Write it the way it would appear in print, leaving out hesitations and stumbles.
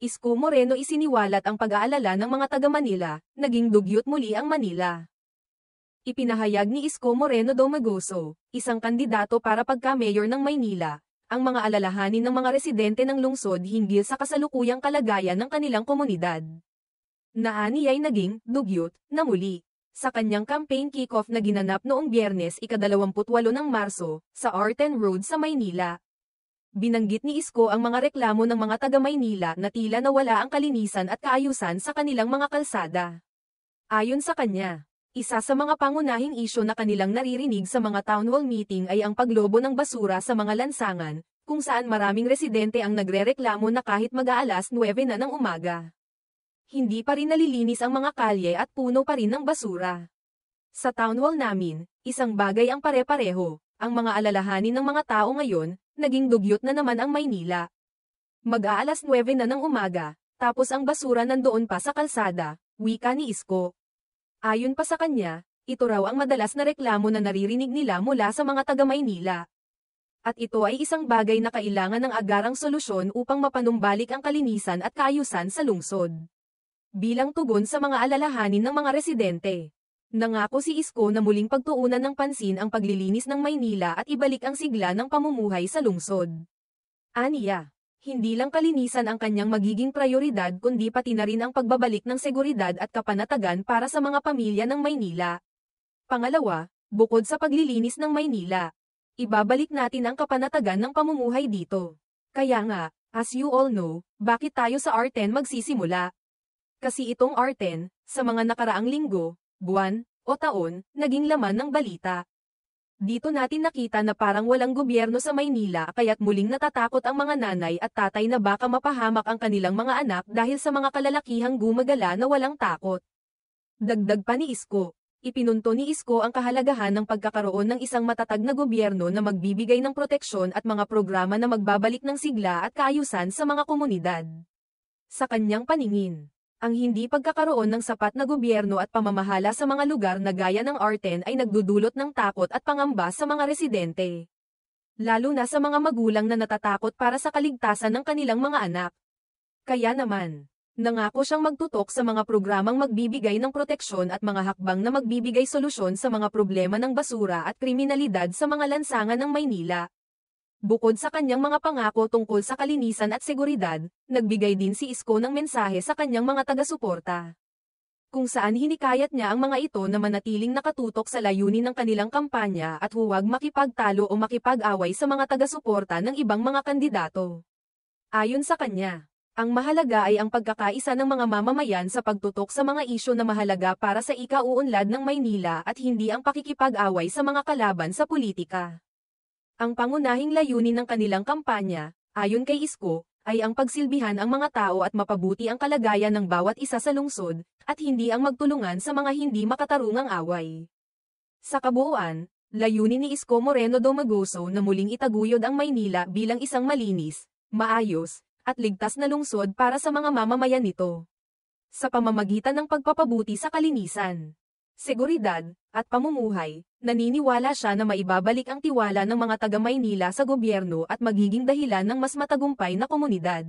Isko Moreno isiniwalat ang pag-aalala ng mga taga-Manila, naging dugyot muli ang Manila. Ipinahayag ni Isko Moreno Domagoso, isang kandidato para pagka-mayor ng Maynila, ang mga alalahanin ng mga residente ng lungsod hinggil sa kasalukuyang kalagayan ng kanilang komunidad. Naani ay naging dugyot na muli sa kanyang campaign kick-off na ginanap noong Biyernes ika-28 ng Marso sa R10 Road sa Maynila. Binanggit ni Isko ang mga reklamo ng mga taga-Maynila na tila nawala ang kalinisan at kaayusan sa kanilang mga kalsada. Ayon sa kanya, isa sa mga pangunahing isyu na kanilang naririnig sa mga town hall meeting ay ang paglobo ng basura sa mga lansangan, kung saan maraming residente ang nagrereklamo na kahit mag-aalas 9 na ng umaga, hindi pa rin nalilinis ang mga kalye at puno pa rin ng basura. Sa town hall namin, isang bagay ang pare-pareho, ang mga alalahanin ng mga tao ngayon, naging dugyot na naman ang Maynila. Mag-aalas 9 na ng umaga, tapos ang basura nandoon pa sa kalsada, wika ni Isko. Ayon pa sa kanya, ito raw ang madalas na reklamo na naririnig nila mula sa mga taga-Maynila. At ito ay isang bagay na kailangan ng agarang solusyon upang mapanumbalik ang kalinisan at kaayusan sa lungsod. Bilang tugon sa mga alalahanin ng mga residente, nangako si Isko na muling pagtuunan ng pansin ang paglilinis ng Maynila at ibalik ang sigla ng pamumuhay sa lungsod. Aniya, hindi lang kalinisan ang kanyang magiging prioridad kundi pati na rin ang pagbabalik ng seguridad at kapanatagan para sa mga pamilya ng Maynila. Pangalawa, bukod sa paglilinis ng Maynila, ibabalik natin ang kapanatagan ng pamumuhay dito. Kaya nga, as you all know, bakit tayo sa R10 magsisimula? Kasi itong R10, sa mga nakaraang linggo, buwan, o taon, naging laman ng balita. Dito natin nakita na parang walang gobyerno sa Maynila kaya't muling natatakot ang mga nanay at tatay na baka mapahamak ang kanilang mga anak dahil sa mga kalalakihang gumagala na walang takot. Dagdag pa ni Isko, ipinunto ni Isko ang kahalagahan ng pagkakaroon ng isang matatag na gobyerno na magbibigay ng proteksyon at mga programa na magbabalik ng sigla at kaayusan sa mga komunidad. Sa kanyang paningin, ang hindi pagkakaroon ng sapat na gobyerno at pamamahala sa mga lugar na gaya ng R10 ay nagdudulot ng takot at pangamba sa mga residente. Lalo na sa mga magulang na natatakot para sa kaligtasan ng kanilang mga anak. Kaya naman, nangako siyang magtutok sa mga programang magbibigay ng proteksyon at mga hakbang na magbibigay solusyon sa mga problema ng basura at kriminalidad sa mga lansangan ng Maynila. Bukod sa kanyang mga pangako tungkol sa kalinisan at seguridad, nagbigay din si Isko ng mensahe sa kanyang mga taga-suporta, kung saan hinikayat niya ang mga ito na manatiling nakatutok sa layunin ng kanilang kampanya at huwag makipagtalo o makipag-away sa mga taga-suporta ng ibang mga kandidato. Ayon sa kanya, ang mahalaga ay ang pagkakaisa ng mga mamamayan sa pagtutok sa mga isyu na mahalaga para sa ikauunlad ng Maynila at hindi ang pakikipag-away sa mga kalaban sa politika. Ang pangunahing layunin ng kanilang kampanya, ayon kay Isko, ay ang pagsilbihan ang mga tao at mapabuti ang kalagayan ng bawat isa sa lungsod, at hindi ang magtulungan sa mga hindi makatarungang away. Sa kabuuan, layunin ni Isko Moreno Domagoso na muling itaguyod ang Maynila bilang isang malinis, maayos, at ligtas na lungsod para sa mga mamamayan nito. Sa pamamagitan ng pagpapabuti sa kalinisan, seguridad, at pamumuhay, naniniwala siya na maibabalik ang tiwala ng mga taga-Maynila sa gobyerno at magiging dahilan ng mas matagumpay na komunidad.